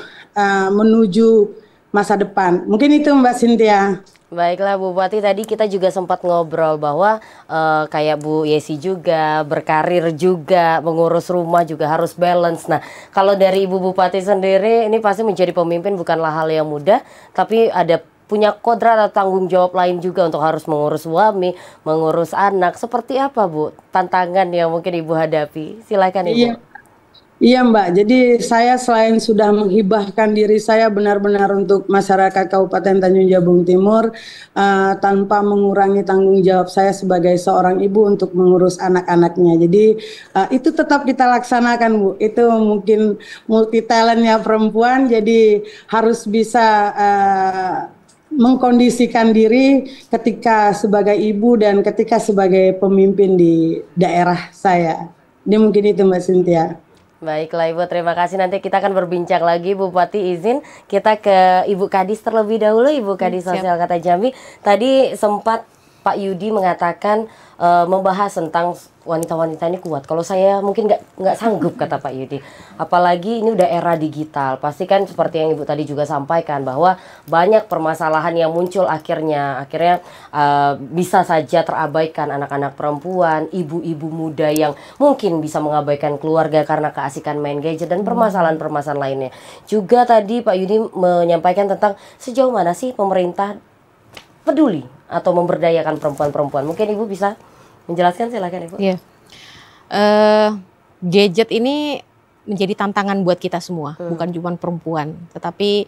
menuju masa depan. Mungkin itu Mbak Cynthia. Baiklah Bu Bupati, tadi kita juga sempat ngobrol bahwa kayak Bu Yesi juga berkarir juga, mengurus rumah juga harus balance. Nah, kalau dari Ibu Bupati sendiri ini pasti menjadi pemimpin bukanlah hal yang mudah, tapi ada punya kodrat atau tanggung jawab lain juga untuk harus mengurus suami, mengurus anak. Seperti apa Bu tantangan yang mungkin Ibu hadapi? Silakan Ibu. Iya Mbak, jadi saya selain sudah menghibahkan diri saya benar-benar untuk masyarakat Kabupaten Tanjung Jabung Timur tanpa mengurangi tanggung jawab saya sebagai seorang ibu untuk mengurus anak-anaknya. Jadi itu tetap kita laksanakan Bu, itu mungkin multi talentnya perempuan, jadi harus bisa mengkondisikan diri ketika sebagai ibu dan ketika sebagai pemimpin di daerah saya. Ini mungkin itu Mbak Cynthia. Baiklah Ibu, terima kasih. Nanti kita akan berbincang lagi. Bupati izin kita ke Ibu Kadis terlebih dahulu. Ibu Kadis Sosial Kota Jambi. Tadi sempat Pak Yudi mengatakan membahas tentang wanita-wanita ini kuat. Kalau saya mungkin nggak sanggup, kata Pak Yudi. Apalagi ini udah era digital. Pasti kan seperti yang Ibu tadi juga sampaikan bahwa banyak permasalahan yang muncul akhirnya bisa saja terabaikan anak-anak perempuan, ibu-ibu muda yang mungkin bisa mengabaikan keluarga karena keasikan main gadget dan permasalahan-permasalahan lainnya. Juga tadi Pak Yudi menyampaikan tentang sejauh mana sih pemerintah peduli atau memberdayakan perempuan-perempuan. Mungkin Ibu bisa menjelaskan, silakan Ibu. Iya. Gadget ini menjadi tantangan buat kita semua, bukan cuma perempuan. Tetapi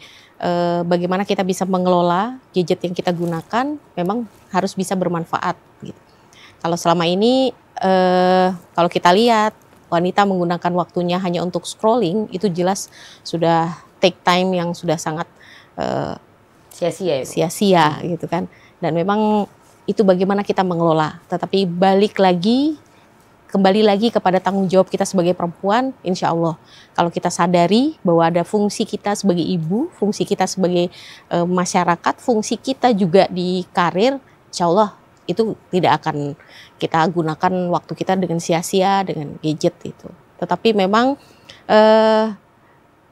bagaimana kita bisa mengelola gadget yang kita gunakan, memang harus bisa bermanfaat. Gitu. Kalau selama ini, kalau kita lihat wanita menggunakan waktunya hanya untuk scrolling, itu jelas sudah take time yang sudah sangat sia-sia gitu kan. Dan memang itu bagaimana kita mengelola. Tetapi kembali lagi kepada tanggung jawab kita sebagai perempuan, insya Allah. Kalau kita sadari bahwa ada fungsi kita sebagai ibu, fungsi kita sebagai masyarakat, fungsi kita juga di karir, insya Allah itu tidak akan kita gunakan waktu kita dengan sia-sia dengan gadget itu. Tetapi memang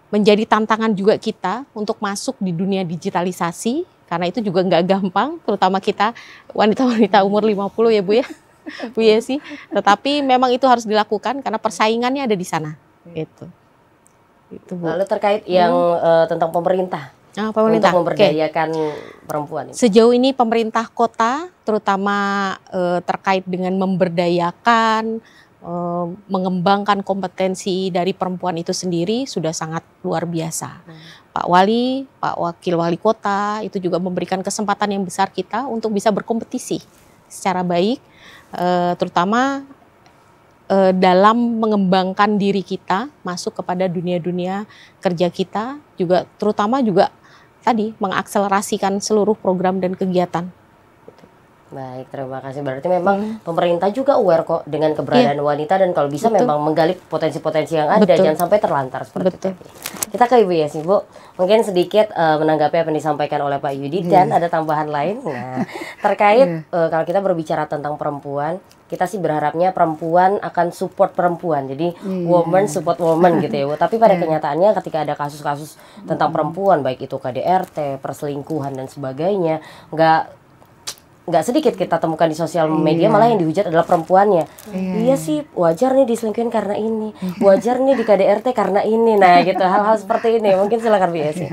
menjadi tantangan juga kita untuk masuk di dunia digitalisasi, karena itu juga nggak gampang, terutama kita wanita-wanita umur 50 ya Bu ya, Bu Yesi. Tetapi memang itu harus dilakukan karena persaingannya ada di sana. Itu Bu. Lalu terkait yang tentang pemerintah. Pemerintah untuk memberdayakan perempuan ini. Sejauh ini pemerintah kota terutama terkait dengan memberdayakan, mengembangkan kompetensi dari perempuan itu sendiri sudah sangat luar biasa. Pak Wali, Pak Wakil Wali Kota itu juga memberikan kesempatan yang besar kita untuk bisa berkompetisi secara baik, terutama dalam mengembangkan diri kita masuk kepada dunia-dunia kerja kita, juga terutama juga tadi mengakselerasikan seluruh program dan kegiatan. Baik, terima kasih. Berarti memang pemerintah juga aware kok dengan keberadaan wanita, dan kalau bisa memang menggali potensi-potensi yang ada, jangan sampai terlantar seperti itu. Kita ke Ibu Yesi, Bu. Mungkin sedikit menanggapi apa yang disampaikan oleh Pak Yudi, dan ada tambahan lain. Nah, terkait kalau kita berbicara tentang perempuan, kita sih berharapnya perempuan akan support perempuan. Jadi woman support woman gitu ya Bu. Tapi pada kenyataannya ketika ada kasus-kasus tentang perempuan, baik itu KDRT, perselingkuhan dan sebagainya, nggak sedikit kita temukan di sosial media, malah yang dihujat adalah perempuannya. Iya sih, wajar nih diselingkuhin karena ini, wajar nih di KDRT karena ini. Nah gitu, hal-hal seperti ini. Mungkin silakan Bu Yesi.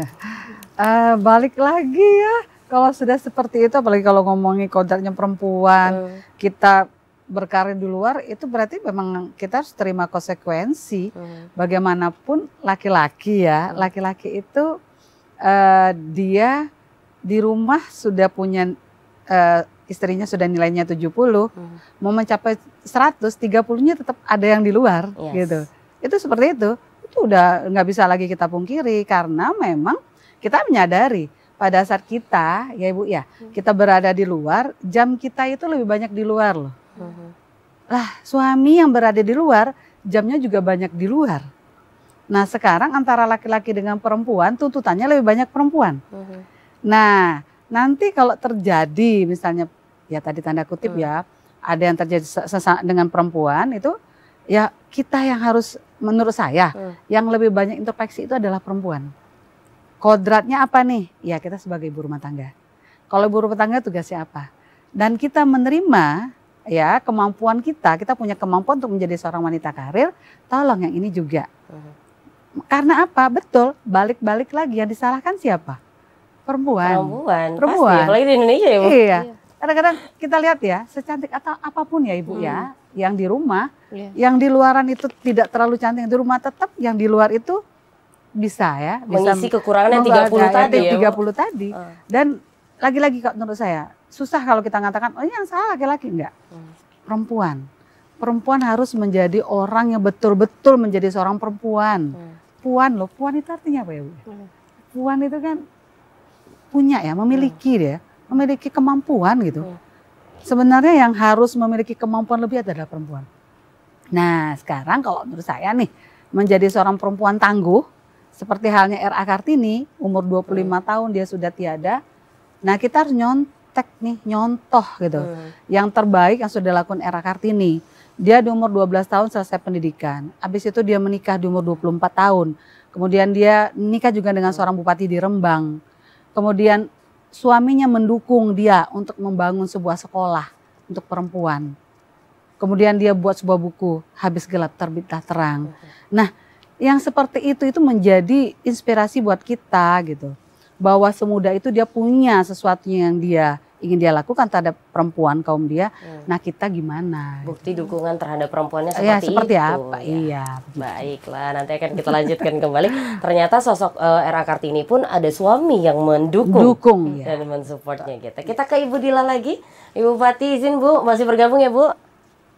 Balik lagi ya, kalau sudah seperti itu, apalagi kalau ngomongin kodratnya perempuan, kita berkarir di luar, itu berarti memang kita harus terima konsekuensi. Bagaimanapun laki-laki ya, laki-laki itu dia di rumah sudah punya istrinya sudah nilainya 70, mau mencapai 100, 30-nya tetap ada yang di luar gitu. Itu seperti itu udah nggak bisa lagi kita pungkiri, karena memang kita menyadari pada saat kita ya Ibu ya, kita berada di luar, jam kita itu lebih banyak di luar loh. Lah suami yang berada di luar, jamnya juga banyak di luar. Nah sekarang antara laki-laki dengan perempuan, tuntutannya lebih banyak perempuan. Nah nanti kalau terjadi misalnya ya tadi tanda kutip ya, ada yang terjadi dengan perempuan itu, ya kita yang harus, menurut saya yang lebih banyak introspeksi itu adalah perempuan. Kodratnya apa nih? Ya kita sebagai ibu rumah tangga. Kalau ibu rumah tangga tugasnya apa? Dan kita menerima ya kemampuan kita punya kemampuan untuk menjadi seorang wanita karir, tolong yang ini juga. Karena apa? Betul, balik-balik lagi yang disalahkan siapa? Perempuan. Pasti, apalagi di Indonesia ya Bu. Iya. Kadang-kadang kita lihat ya, secantik atau apapun ya Ibu ya, yang di rumah, yang di luaran itu tidak terlalu cantik, di rumah tetap yang di luar itu bisa ya, mengisi kekurangan yang 30 tadi ya. 30 tadi. Dan lagi-lagi menurut saya, susah kalau kita mengatakan, oh ini yang salah laki-laki, enggak. Perempuan. Perempuan harus menjadi orang yang betul-betul menjadi seorang perempuan. Puan loh, puan itu artinya apa ya Bu? Puan itu kan punya ya, memiliki dia, memiliki kemampuan gitu. Sebenarnya yang harus memiliki kemampuan lebih adalah perempuan. Nah sekarang kalau menurut saya nih, menjadi seorang perempuan tangguh, seperti halnya R.A. Kartini, umur 25 tahun dia sudah tiada. Nah kita harus nyontoh gitu. Yang terbaik yang sudah dilakukan R.A. Kartini. Dia di umur 12 tahun selesai pendidikan. Habis itu dia menikah di umur 24 tahun. Kemudian dia nikah juga dengan seorang bupati di Rembang. Kemudian suaminya mendukung dia untuk membangun sebuah sekolah untuk perempuan. Kemudian dia buat sebuah buku, Habis Gelap Terbitlah Terang. Nah, yang seperti itu menjadi inspirasi buat kita gitu. Bahwa semudah itu dia punya sesuatu yang dia ingin dia lakukan terhadap perempuan kaum dia. Nah kita gimana? Bukti dukungan terhadap perempuannya seperti itu. apa? Ya. Iya. Baiklah, nanti akan kita lanjutkan kembali. Ternyata sosok R.A. Kartini pun ada suami yang mendukung dan mensupportnya kita. Kita ke Ibu Dila lagi. Ibu Pati izin Bu, masih bergabung ya Bu?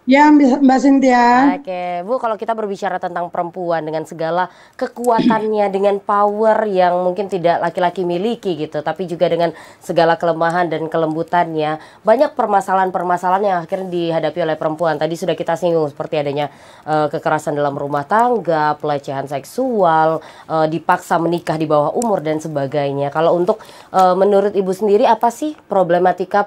Ya, Mbak Cynthia. Oke, Bu, kalau kita berbicara tentang perempuan dengan segala kekuatannya, dengan power yang mungkin tidak laki-laki miliki gitu, tapi juga dengan segala kelemahan dan kelembutannya, banyak permasalahan-permasalahan yang akhirnya dihadapi oleh perempuan. Tadi sudah kita singgung seperti adanya kekerasan dalam rumah tangga, pelecehan seksual, dipaksa menikah di bawah umur dan sebagainya. Kalau untuk menurut Ibu sendiri, apa sih problematika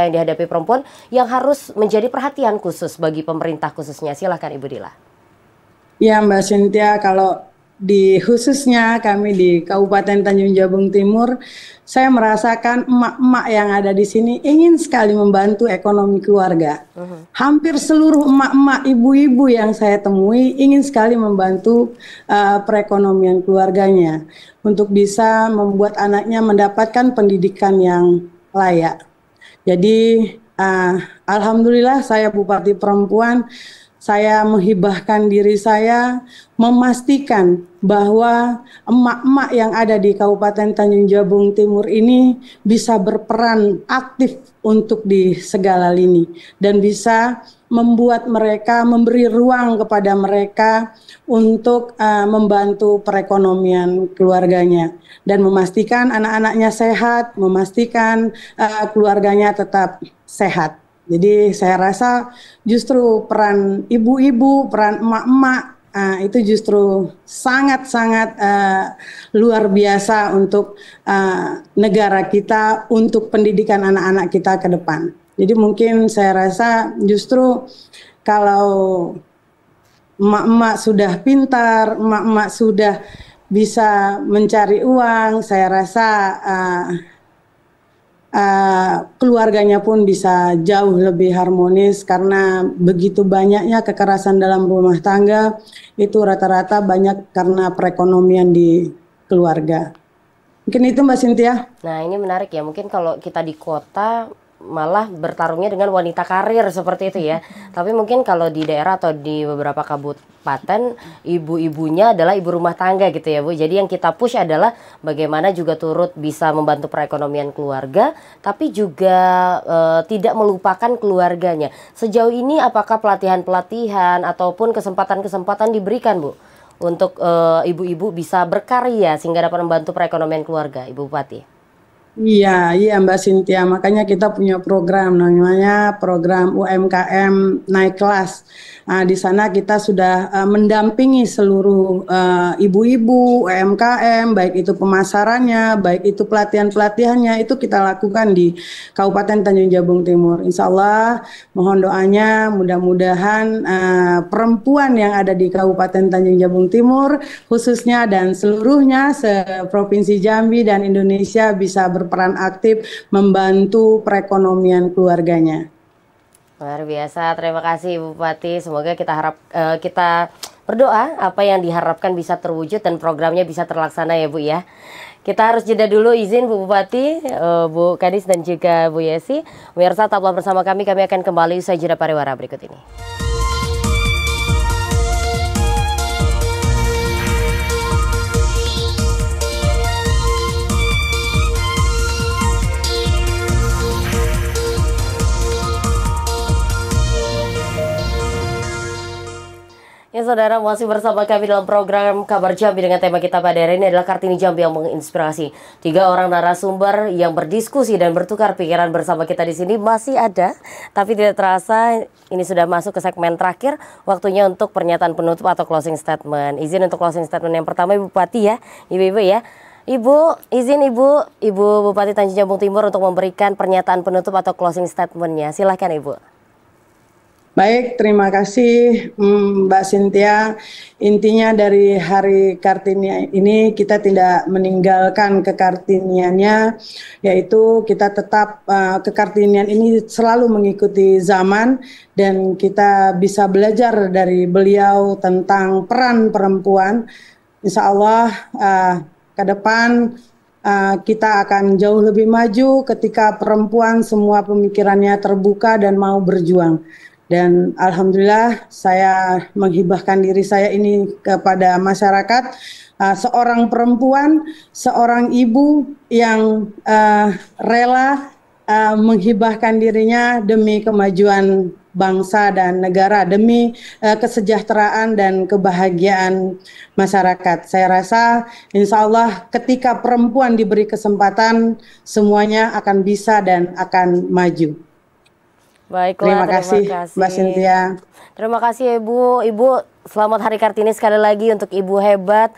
yang dihadapi perempuan yang harus menjadi perhatian khusus bagi pemerintah khususnya? Silahkan Ibu Dila. Ya Mbak Cynthia, kalau di khususnya kami di Kabupaten Tanjung Jabung Timur, saya merasakan emak-emak yang ada di sini ingin sekali membantu ekonomi keluarga. Hampir seluruh emak-emak, ibu-ibu yang saya temui ingin sekali membantu perekonomian keluarganya untuk bisa membuat anaknya mendapatkan pendidikan yang layak. Jadi alhamdulillah saya bupati perempuan, saya menghibahkan diri saya memastikan bahwa emak-emak yang ada di Kabupaten Tanjung Jabung Timur ini bisa berperan aktif untuk di segala lini dan bisa membuat mereka, memberi ruang kepada mereka untuk membantu perekonomian keluarganya dan memastikan anak-anaknya sehat, memastikan keluarganya tetap sehat. Jadi saya rasa justru peran ibu-ibu, peran emak-emak itu justru sangat-sangat luar biasa untuk negara kita, untuk pendidikan anak-anak kita ke depan. Jadi mungkin saya rasa justru kalau emak-emak sudah pintar, emak-emak sudah bisa mencari uang, saya rasa keluarganya pun bisa jauh lebih harmonis karena begitu banyaknya kekerasan dalam rumah tangga itu rata-rata banyak karena perekonomian di keluarga. Mungkin itu Mbak Cynthia. Nah ini menarik ya, mungkin kalau kita di kota malah bertarungnya dengan wanita karir seperti itu ya. Tapi mungkin kalau di daerah atau di beberapa kabupaten, ibu-ibunya adalah ibu rumah tangga gitu ya Bu. Jadi yang kita push adalah bagaimana juga turut bisa membantu perekonomian keluarga, tapi juga tidak melupakan keluarganya. Sejauh ini apakah pelatihan-pelatihan ataupun kesempatan-kesempatan diberikan Bu untuk ibu-ibu bisa berkarya sehingga dapat membantu perekonomian keluarga, Ibu Bupati? Iya Mbak Cynthia, makanya kita punya program namanya program UMKM naik kelas. Di sana kita sudah mendampingi seluruh ibu-ibu UMKM, baik itu pemasarannya, baik itu pelatihan-pelatihannya, itu kita lakukan di Kabupaten Tanjung Jabung Timur. Insya Allah mohon doanya mudah-mudahan perempuan yang ada di Kabupaten Tanjung Jabung Timur khususnya dan seluruhnya se-Provinsi Jambi dan Indonesia bisa berperan aktif membantu perekonomian keluarganya. Luar biasa, terima kasih Ibu Bupati. Semoga kita berdoa apa yang diharapkan bisa terwujud dan programnya bisa terlaksana ya Bu ya. Kita harus jeda dulu, izin Bu Bupati, Bu Kadis dan juga Bu Yesi. Pemirsa tetaplah bersama kami akan kembali usai jeda pariwara berikut ini. Ya saudara, masih bersama kami dalam program Kabar Jambi dengan tema kita pada hari ini adalah Kartini Jambi yang menginspirasi. 3 orang narasumber yang berdiskusi dan bertukar pikiran bersama kita di sini masih ada, tapi tidak terasa ini sudah masuk ke segmen terakhir. Waktunya untuk pernyataan penutup atau closing statement. Izin untuk closing statement yang pertama Ibu Bupati ya, Ibu-ibu ya. Izin Ibu Bupati Tanjung Jabung Timur untuk memberikan pernyataan penutup atau closing statementnya. Silahkan Ibu. Baik, terima kasih Mbak Cynthia. Intinya dari Hari Kartini ini kita tidak meninggalkan kekartiniannya, yaitu kita tetap kekartinian ini selalu mengikuti zaman dan kita bisa belajar dari beliau tentang peran perempuan. Insya Allah ke depan kita akan jauh lebih maju ketika perempuan semua pemikirannya terbuka dan mau berjuang. Dan alhamdulillah saya menghibahkan diri saya ini kepada masyarakat, seorang perempuan, seorang ibu yang rela menghibahkan dirinya demi kemajuan bangsa dan negara demi kesejahteraan dan kebahagiaan masyarakat. Saya rasa insya Allah ketika perempuan diberi kesempatan semuanya akan bisa dan akan maju. Baiklah, Terima kasih Mbak Cynthia. Terima kasih Ibu. Ibu, selamat Hari Kartini sekali lagi untuk Ibu hebat,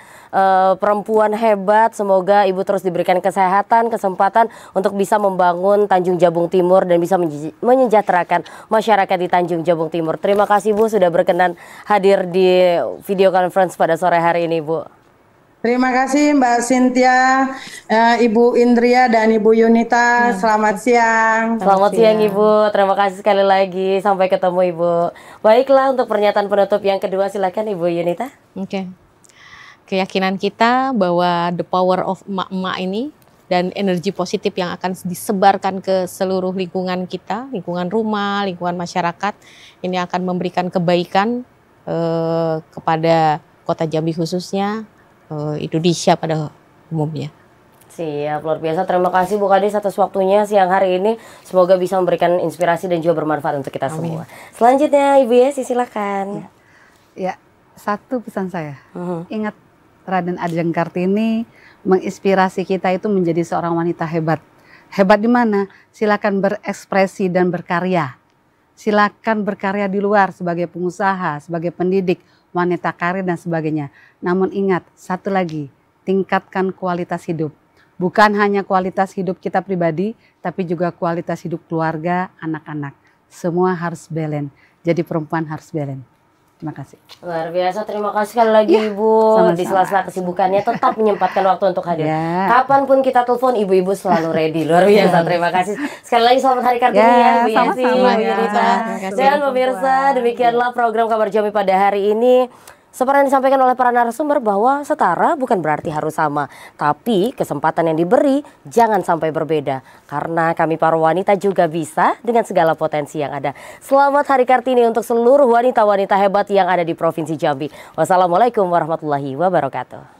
perempuan hebat. Semoga Ibu terus diberikan kesehatan, kesempatan untuk bisa membangun Tanjung Jabung Timur dan bisa menyejahterakan masyarakat di Tanjung Jabung Timur. Terima kasih Bu sudah berkenan hadir di video conference pada sore hari ini Bu. Terima kasih Mbak Cynthia, Ibu Indria dan Ibu Yunita. Selamat siang. Selamat siang Ibu. Terima kasih sekali lagi. Sampai ketemu Ibu. Baiklah, untuk pernyataan penutup yang kedua silakan Ibu Yunita. Oke. Keyakinan kita bahwa the power of emak-emak ini dan energi positif yang akan disebarkan ke seluruh lingkungan kita, lingkungan rumah, lingkungan masyarakat, ini akan memberikan kebaikan kepada Kota Jambi khususnya, Indonesia pada umumnya. Siap, luar biasa. Terima kasih Bu Kadis atas waktunya siang hari ini. Semoga bisa memberikan inspirasi dan juga bermanfaat untuk kita semua. Selanjutnya Ibu Yesi silakan. Ya, satu pesan saya. Ingat Raden Ajeng Kartini menginspirasi kita itu menjadi seorang wanita hebat. Hebat di mana? Silakan berekspresi dan berkarya. Silakan berkarya di luar sebagai pengusaha, sebagai pendidik, wanita karir dan sebagainya. Namun ingat, satu lagi, tingkatkan kualitas hidup. Bukan hanya kualitas hidup kita pribadi, tapi juga kualitas hidup keluarga, anak-anak. Semua harus balance. Jadi perempuan harus balance. Terima kasih. Luar biasa, terima kasih sekali lagi Ibu. sama-sama. Di sela-sela kesibukannya tetap menyempatkan waktu untuk hadir. Ya. Kapanpun kita telepon, ibu-ibu selalu ready. Luar biasa, terima kasih. Sekali lagi selamat Hari Kartini ya, Bu Yesi, sama-sama Bu ya. Yunita. Terima kasih. Dan pemirsa, demikianlah program Kabar Jambi pada hari ini. Seperti yang disampaikan oleh para narasumber bahwa setara bukan berarti harus sama. Tapi kesempatan yang diberi jangan sampai berbeda. Karena kami para wanita juga bisa dengan segala potensi yang ada. Selamat Hari Kartini untuk seluruh wanita-wanita hebat yang ada di Provinsi Jambi. Wassalamualaikum warahmatullahi wabarakatuh.